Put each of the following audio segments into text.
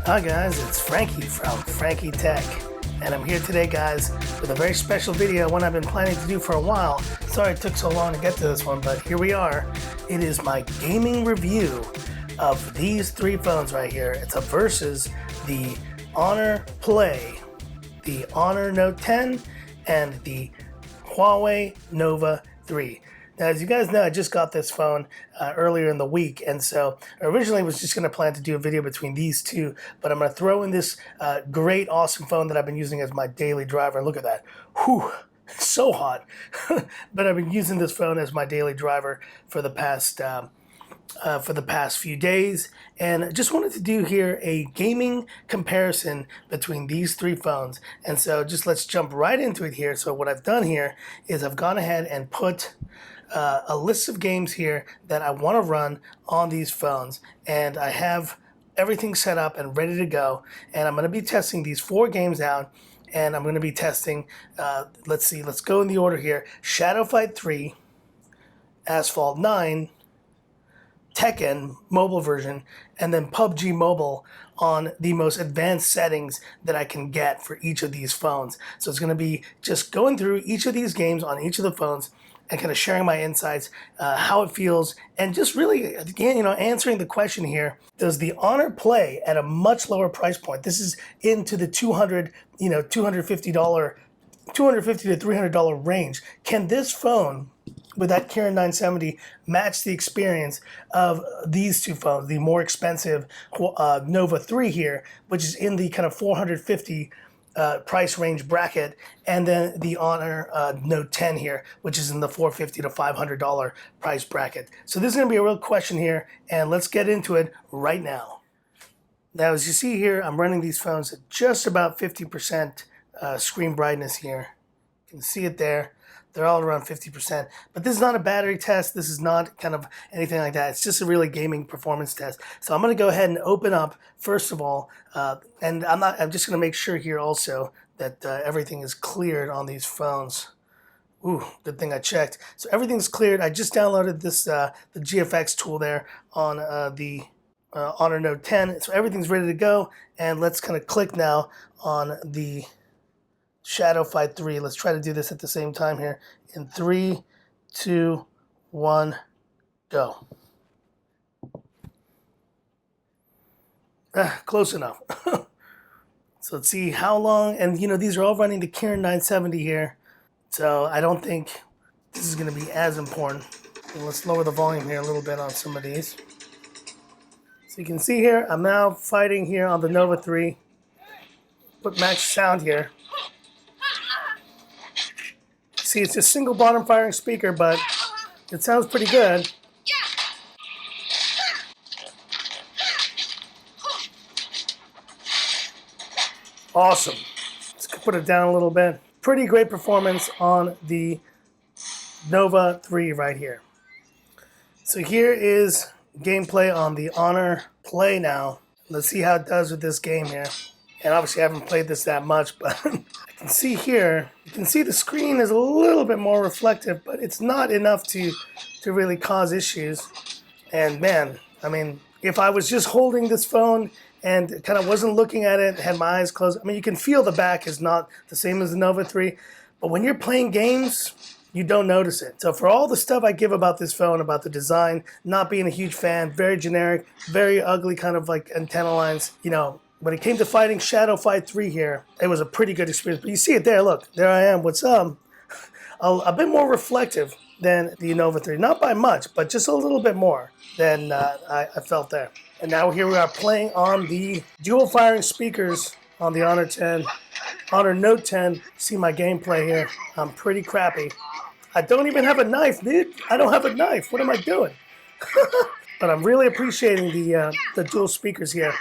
Hi guys, it's Frankie from Frankie Tech, and I'm here today guys with a very special video, one I've been planning to do for a while. Sorry it took so long to get to this one, but here we are. It is my gaming review of these three phones right here. It's a versus the Honor Play, the Honor Note 10, and the Huawei Nova 3. Now, as you guys know, I just got this phone earlier in the week, and so I originally was just going to plan to do a video between these two, but I'm going to throw in this great, awesome phone that I've been using as my daily driver. Look at that. Whew, it's so hot. But I've been using this phone as my daily driver for the past few days, and I just wanted to do here a gaming comparison between these three phones. And so just let's jump right into it here. So what I've done here is I've gone ahead and put a list of games here that I want to run on these phones, and I have everything set up and ready to go, and I'm going to be testing these 4 games out, and I'm going to be testing let's go in the order here: Shadow Fight 3, Asphalt 9, Tekken mobile version, and then PUBG Mobile on the most advanced settings that I can get for each of these phones. So it's going to be just going through each of these games on each of the phones and kind of sharing my insights, how it feels, and just really, again, answering the question here: does the Honor play at a much lower price point? This is into the $250 to $300 range. Can this phone with that Kirin 970 match the experience of these two phones, the more expensive Nova 3 here, which is in the kind of $450 price range bracket, and then the Honor Note 10 here, which is in the $450 to $500 price bracket. So this is going to be a real question here, and let's get into it right now. Now, as you see here, I'm running these phones at just about 50% screen brightness here. You can see it there. They're all around 50%. But this is not a battery test. This is not kind of anything like that. It's just a really gaming performance test. So I'm going to go ahead and open up, first of all, and I'm just going to make sure here also that everything is cleared on these phones. Ooh, good thing I checked. So everything's cleared. I just downloaded this the GFX tool there on the Honor Note 10. So everything's ready to go. And let's kind of click now on the Shadow Fight 3. Let's try to do this at the same time here. In 3, 2, 1, go. Close enough. So let's see how long, and these are all running the Kirin 970 here. So I don't think this is going to be as important. And let's lower the volume here a little bit on some of these. So you can see here, I'm now fighting here on the Nova 3. Put max sound here. See, it's a single bottom firing speaker, but it sounds pretty good. Awesome. Let's put it down a little bit. Pretty great performance on the Nova 3 right here. So here is gameplay on the Honor Play now. Let's see how it does with this game here. And obviously I haven't played this that much, but I can see here, you can see the screen is a little bit more reflective, but it's not enough to really cause issues. And man, I mean, if I was just holding this phone and kind of wasn't looking at it, had my eyes closed, I mean, you can feel the back is not the same as the Nova 3, but when you're playing games, you don't notice it. So for all the stuff I give about this phone, about the design, not being a huge fan, very generic, very ugly kind of like antenna lines, when it came to fighting Shadow Fight 3 here, it was a pretty good experience. But you see it there, look, there I am. What's up? A bit more reflective than the Nova 3. Not by much, but just a little bit more than I felt there. And now here we are playing on the dual firing speakers on the Honor Note 10. See my gameplay here. I'm pretty crappy. I don't even have a knife, dude. I don't have a knife. What am I doing? But I'm really appreciating the dual speakers here.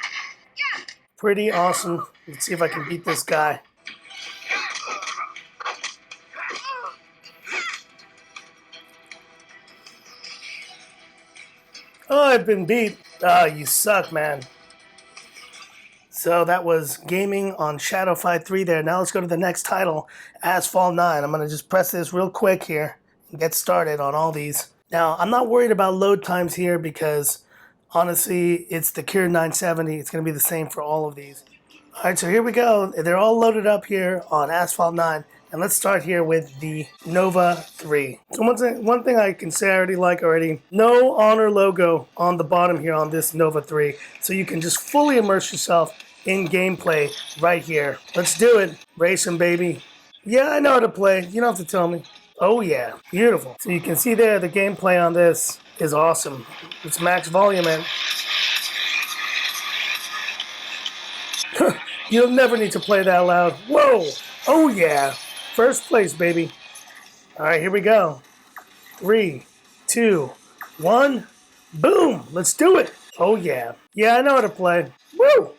Pretty awesome. Let's see if I can beat this guy. Oh, I've been beat. Oh, you suck, man. So that was gaming on Shadow Fight 3 there. Now let's go to the next title, Asphalt 9. I'm going to just press this real quick here and get started on all these. Now, I'm not worried about load times here because Honestly, it's the Cure 970. It's going to be the same for all of these. All right, so here we go. They're all loaded up here on Asphalt 9. And let's start here with the Nova 3. So one thing I can say I already like already, no Honor logo on the bottom here on this Nova 3. So you can just fully immerse yourself in gameplay right here. Let's do it. Racing, baby. Yeah, I know how to play. You don't have to tell me. Oh yeah, beautiful. So you can see there the gameplay on this is awesome. It's max volume and you'll never need to play that loud. Whoa! Oh yeah! First place, baby. Alright, here we go. 3, 2, 1. Boom! Let's do it! Oh yeah. Yeah, I know how to play. Woo!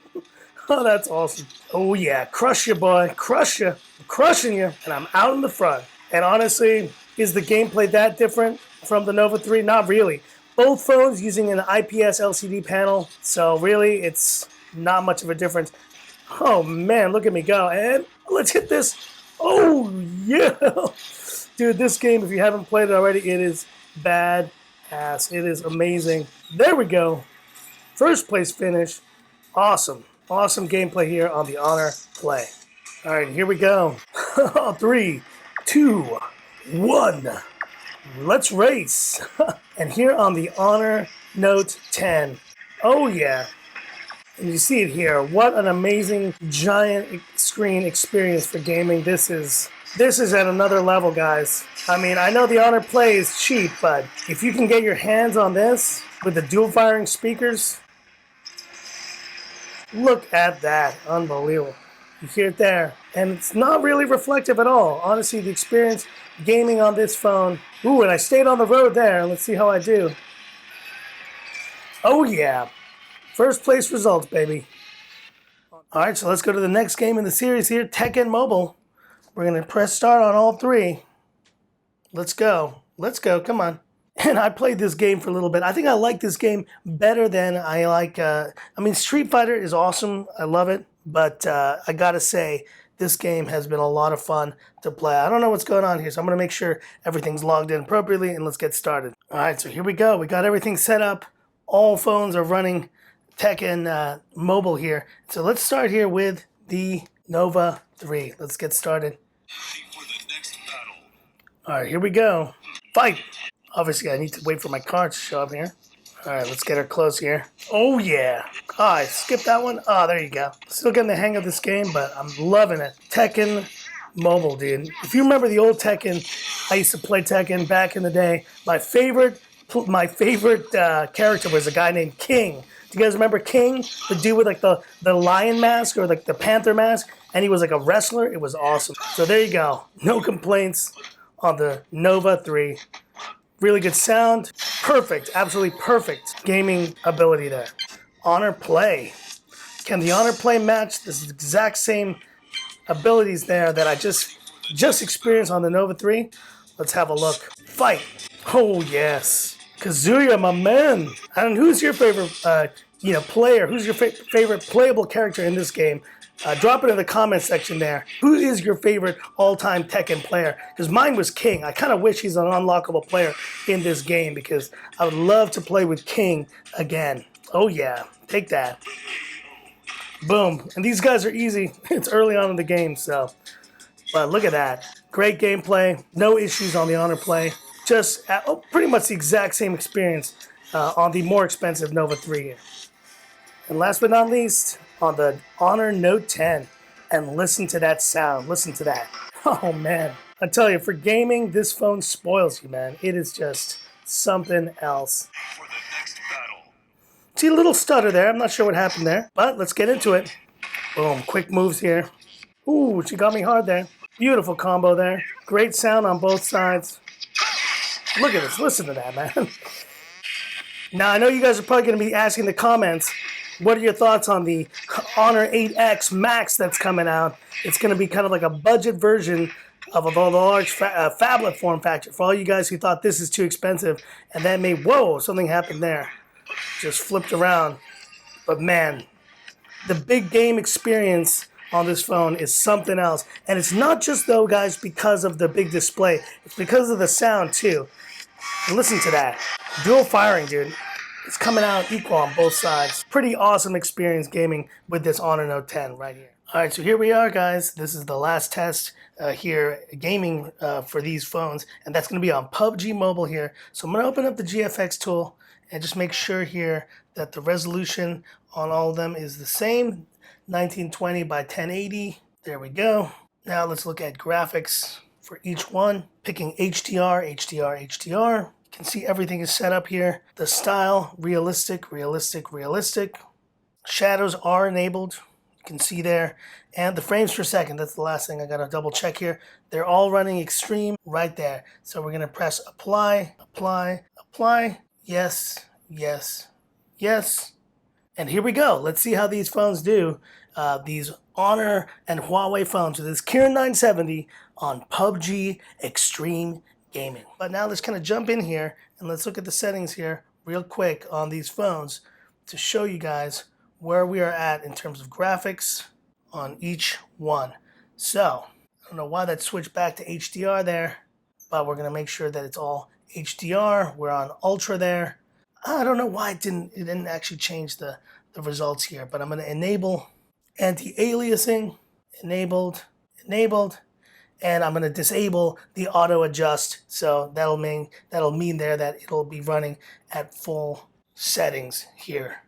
Oh, that's awesome. Oh yeah. Crush you, boy. Crush you. I'm crushing you. And I'm out in the front. And honestly, is the gameplay that different from the Nova 3? Not really. Both phones using an IPS LCD panel. So really, it's not much of a difference. Oh man, look at me go. And let's hit this. Oh yeah. Dude, this game, if you haven't played it already, it is bad ass. It is amazing. There we go. First place finish. Awesome. Awesome gameplay here on the Honor Play. All right, here we go. 3, 2, 1. Let's race. And here on the Honor Note 10. Oh yeah. And you see it here. What an amazing giant screen experience for gaming. This is at another level, guys. I mean, I know the Honor Play is cheap, but if you can get your hands on this with the dual firing speakers, look at that. Unbelievable. You hear it there. And it's not really reflective at all. Honestly, the experience gaming on this phone. Ooh, and I stayed on the road there. Let's see how I do. Oh yeah. First place results, baby. All right, so let's go to the next game in the series here, Tekken Mobile. We're going to press start on all 3. Let's go. Let's go. Come on. And I played this game for a little bit. I think I like this game better than I like... I mean, Street Fighter is awesome. I love it. But I got to say, this game has been a lot of fun to play. I don't know what's going on here, so I'm going to make sure everything's logged in appropriately, and let's get started. All right, so here we go. We got everything set up. All phones are running Tekken Mobile here. So let's start here with the Nova 3. Let's get started. All right, here we go. Fight! Obviously, I need to wait for my cards to show up here. All right, let's get her close here. Oh, yeah. Oh, I skipped that one. Oh, there you go. Still getting the hang of this game, but I'm loving it. Tekken Mobile, dude. If you remember the old Tekken, I used to play Tekken back in the day. My favorite character was a guy named King. Do you guys remember King? The dude with like the lion mask or like the panther mask? And he was like a wrestler. It was awesome. So there you go. No complaints on the Nova 3. Really good sound. Perfect. Absolutely perfect gaming ability there. Honor Play. Can the Honor Play match this exact same abilities there that I just experienced on the Nova 3? Let's have a look. Fight. Oh, yes. Kazuya, my man. And who's your favorite, player? Who's your favorite playable character in this game? Drop it in the comment section there. Who is your favorite all-time Tekken player? Because mine was King. I kind of wish he's an unlockable player in this game because I would love to play with King again. Oh, yeah. Take that. Boom. And these guys are easy. It's early on in the game, so. But look at that. Great gameplay. No issues on the Honor Play. Just pretty much the exact same experience on the more expensive Nova 3 here. And last but not least, on the Honor Note 10. And listen to that sound. Listen to that. Oh, man. I tell you, for gaming, this phone spoils you, man. It is just something else. For the next battle. See a little stutter there. I'm not sure what happened there. But let's get into it. Boom. Quick moves here. Ooh, she got me hard there. Beautiful combo there. Great sound on both sides. Look at this. Listen to that, man. Now, I know you guys are probably going to be asking in the comments, what are your thoughts on the Honor 8X Max that's coming out? It's going to be kind of like a budget version of a large phablet form factor. For all you guys who thought this is too expensive, and then whoa, something happened there. Just flipped around. But man, the big game experience on this phone is something else. And it's not just, though, guys, because of the big display. It's because of the sound, too. And listen to that. Dual firing, dude. It's coming out equal on both sides. Pretty awesome experience gaming with this Honor Note 10 right here. Alright, so here we are, guys. This is the last test here, gaming for these phones, and that's going to be on PUBG Mobile here. So I'm going to open up the GFX tool and just make sure here that the resolution on all of them is the same, 1920 by 1080. There we go. Now let's look at graphics for each one. Picking HDR, HDR, HDR. You can see everything is set up here. The style, realistic, realistic, realistic. Shadows are enabled. You can see there. And the frames per second, that's the last thing I gotta double check here. They're all running extreme right there. So we're gonna press apply, apply, apply. Yes, yes, yes. And here we go. Let's see how these phones do. These Honor and Huawei phones with this Kirin 970 on PUBG Extreme Gaming. But now let's kind of jump in here and let's look at the settings here real quick on these phones to show you guys where we are at in terms of graphics on each one. So, I don't know why that switched back to HDR there, but we're going to make sure that it's all HDR. We're on Ultra there. I don't know why it didn't actually change the results here, but I'm going to enable anti-aliasing, enabled, and I'm going to disable the auto adjust. So that'll mean there that it'll be running at full settings here.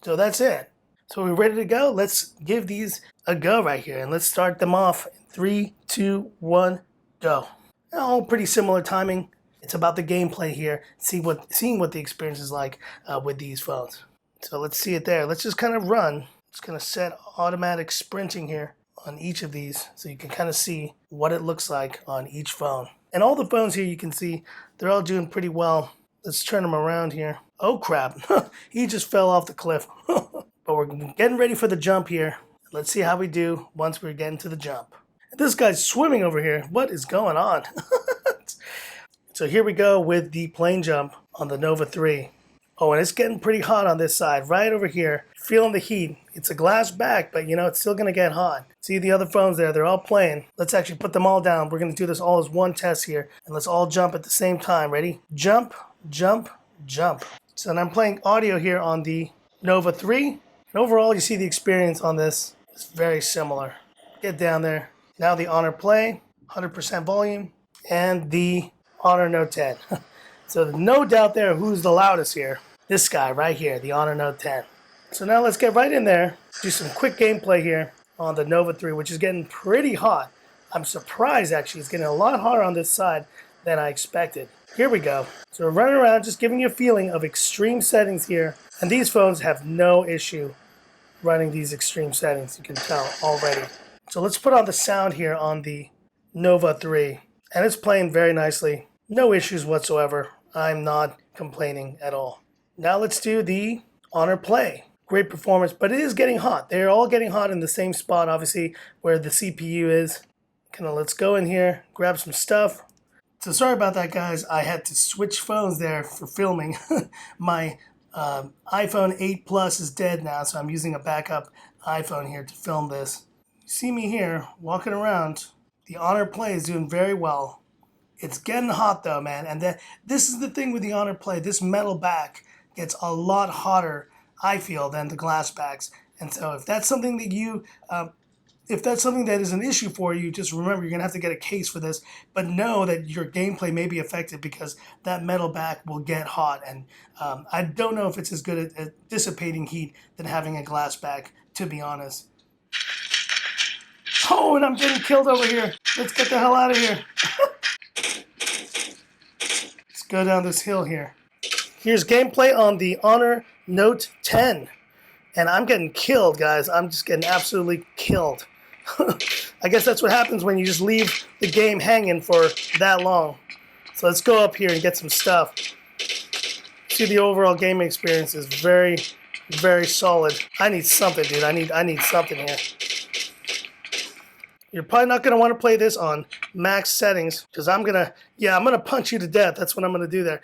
So that's it. So we're ready to go. Let's give these a go right here, and let's start them off. 3, 2, 1, go. All pretty similar timing. It's about the gameplay here, seeing what the experience is like with these phones. So let's see it there. Let's just kind of run. Just gonna set automatic sprinting here on each of these so you can kind of see what it looks like on each phone. And all the phones here you can see, they're all doing pretty well. Let's turn them around here. Oh crap, he just fell off the cliff. But we're getting ready for the jump here. Let's see how we do once we're getting to the jump. This guy's swimming over here. What is going on? So here we go with the plane jump on the Nova 3. Oh, and it's getting pretty hot on this side, right over here. Feeling the heat. It's a glass back, but you know, it's still gonna get hot. See the other phones there, they're all playing. Let's actually put them all down. We're gonna do this all as one test here. And let's all jump at the same time. Ready? Jump, jump, jump. So now I'm playing audio here on the Nova 3. And overall, you see the experience on this is very similar. Get down there. Now the Honor Play, 100% volume, and the Honor Note 10. So no doubt there who's the loudest here. This guy right here, the Honor Note 10. So now let's get right in there, do some quick gameplay here on the Nova 3, which is getting pretty hot. I'm surprised actually, it's getting a lot hotter on this side than I expected. Here we go. So we're running around just giving you a feeling of extreme settings here. And these phones have no issue running these extreme settings, you can tell already. So let's put on the sound here on the Nova 3. And it's playing very nicely. No issues whatsoever. I'm not complaining at all. Now let's do the Honor Play. Great performance, but it is getting hot. They're all getting hot in the same spot, obviously, where the CPU is. Kind of let's go in here, grab some stuff. So sorry about that, guys. I had to switch phones there for filming. My iPhone 8 Plus is dead now, so I'm using a backup iPhone here to film this. You see me here walking around. The Honor Play is doing very well. It's getting hot though, man. And this is the thing with the Honor Play. This metal back gets a lot hotter, I feel, than the glass backs. And so if that's something that if that's something that is an issue for you, just remember you're gonna have to get a case for this. But know that your gameplay may be affected because that metal back will get hot. And I don't know if it's as good at dissipating heat than having a glass back, to be honest. Oh, and I'm getting killed over here. Let's get the hell out of here. Let's go down this hill here. Here's gameplay on the Honor Note 10. And I'm getting killed, guys. I'm just getting absolutely killed. I guess that's what happens when you just leave the game hanging for that long. So let's go up here and get some stuff. See, the overall gaming experience is very, very solid. I need something, dude. I need something here. You're probably not going to want to play this on max settings because I'm going to punch you to death. That's what I'm going to do there.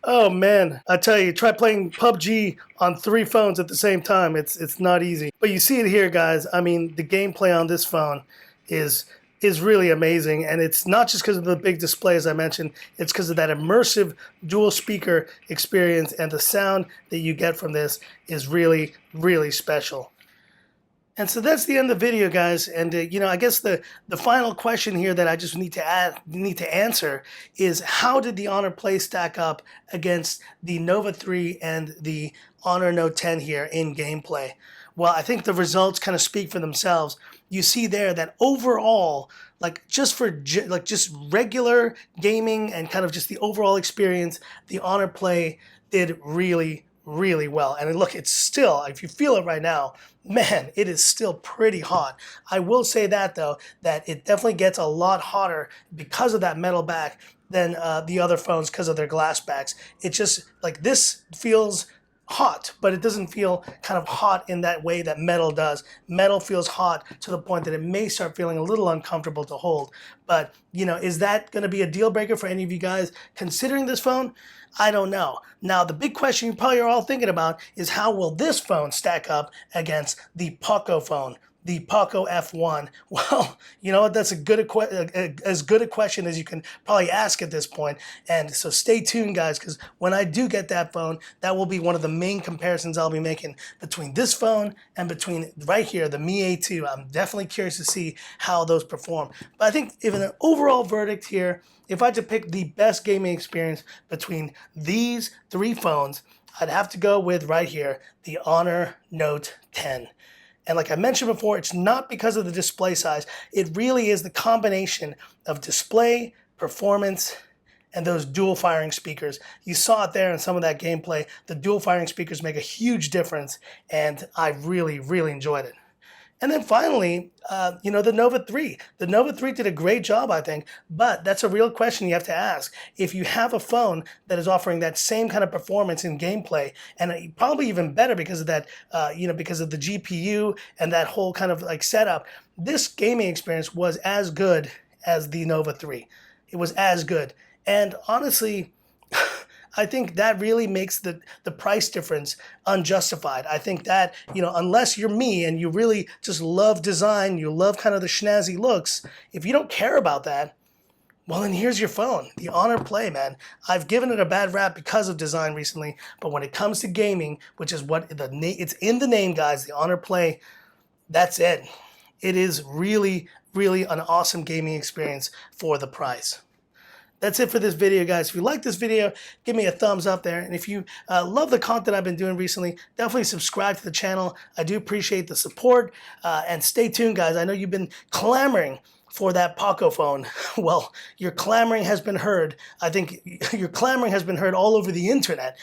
Oh, man. I tell you, try playing PUBG on 3 phones at the same time. It's not easy. But you see it here, guys. I mean, the gameplay on this phone is is really amazing, and it's not just because of the big display as I mentioned, it's because of that immersive dual speaker experience, and the sound that you get from this is really, really special. And so that's the end of the video, guys. And you know, I guess the final question here that I just need to answer is, how did the Honor Play stack up against the Nova 3 and the Honor Note 10 here in gameplay? Well, I think the results kind of speak for themselves. You see there that overall, like just for just regular gaming and kind of just the overall experience, the Honor Play did really, really well. And look, it's still, if you feel it right now, man, it is still pretty hot. I will say that though, that it definitely gets a lot hotter because of that metal back than the other phones because of their glass backs. It just, like, this feels hot, but it doesn't feel kind of hot in that way that metal does. Metal feels hot to the point that it may start feeling a little uncomfortable to hold. But, you know, is that going to be a deal breaker for any of you guys considering this phone? I don't know. Now, the big question you probably are all thinking about is, how will this phone stack up against the Poco phone, the Poco F1? Well, you know what? That's as good a question as you can probably ask at this point. And so stay tuned, guys, because when I do get that phone, that will be one of the main comparisons I'll be making between this phone and between right here, the Mi A2. I'm definitely curious to see how those perform. But I think if an overall verdict here, if I had to pick the best gaming experience between these three phones, I'd have to go with right here, the Honor Note 10. And like I mentioned before, it's not because of the display size. It really is the combination of display, performance, and those dual firing speakers. You saw it there in some of that gameplay. The dual firing speakers make a huge difference, and I really, really enjoyed it. And then finally, you know, the Nova 3. The Nova 3 did a great job, I think, but that's a real question you have to ask. If you have a phone that is offering that same kind of performance in gameplay, and probably even better because of that, you know, because of the GPU and that whole kind of like setup, this gaming experience was as good as the Nova 3. It was as good. And honestly, I think that really makes the price difference unjustified. I think that, you know, unless you're me and you really just love design, you love kind of the snazzy looks, if you don't care about that, well, then here's your phone, the Honor Play, man. I've given it a bad rap because of design recently, but when it comes to gaming, which is what it's in the name, guys, the Honor Play, that's it. It is really, really an awesome gaming experience for the price. That's it for this video, guys. If you like this video, give me a thumbs up there. And if you love the content I've been doing recently, definitely subscribe to the channel. I do appreciate the support. And stay tuned, guys. I know you've been clamoring for that Poco phone. Well, your clamoring has been heard. I think your clamoring has been heard all over the internet.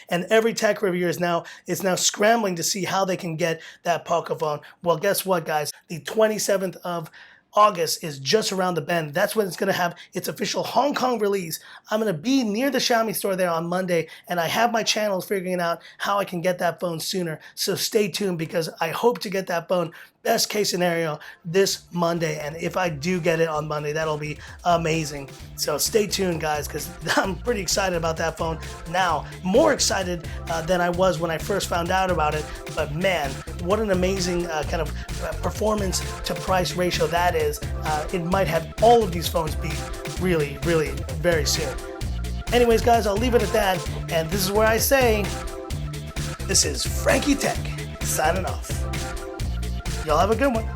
And every tech reviewer is now scrambling to see how they can get that Poco phone. Well, guess what, guys? The 27th of August is just around the bend. That's when it's going to have its official Hong Kong release. I'm going to be near the Xiaomi store there on Monday, and I have my channels figuring out how I can get that phone sooner. So stay tuned, because I hope to get that phone, best case scenario, this Monday. And if I do get it on Monday, that'll be amazing. So stay tuned, guys, because I'm pretty excited about that phone now. More excited than I was when I first found out about it. But man, what an amazing kind of performance to price ratio that is. It might have all of these phones beat really, really very soon. Anyways, guys, I'll leave it at that. And this is where I say, this is Frankie Tech signing off. Y'all have a good one.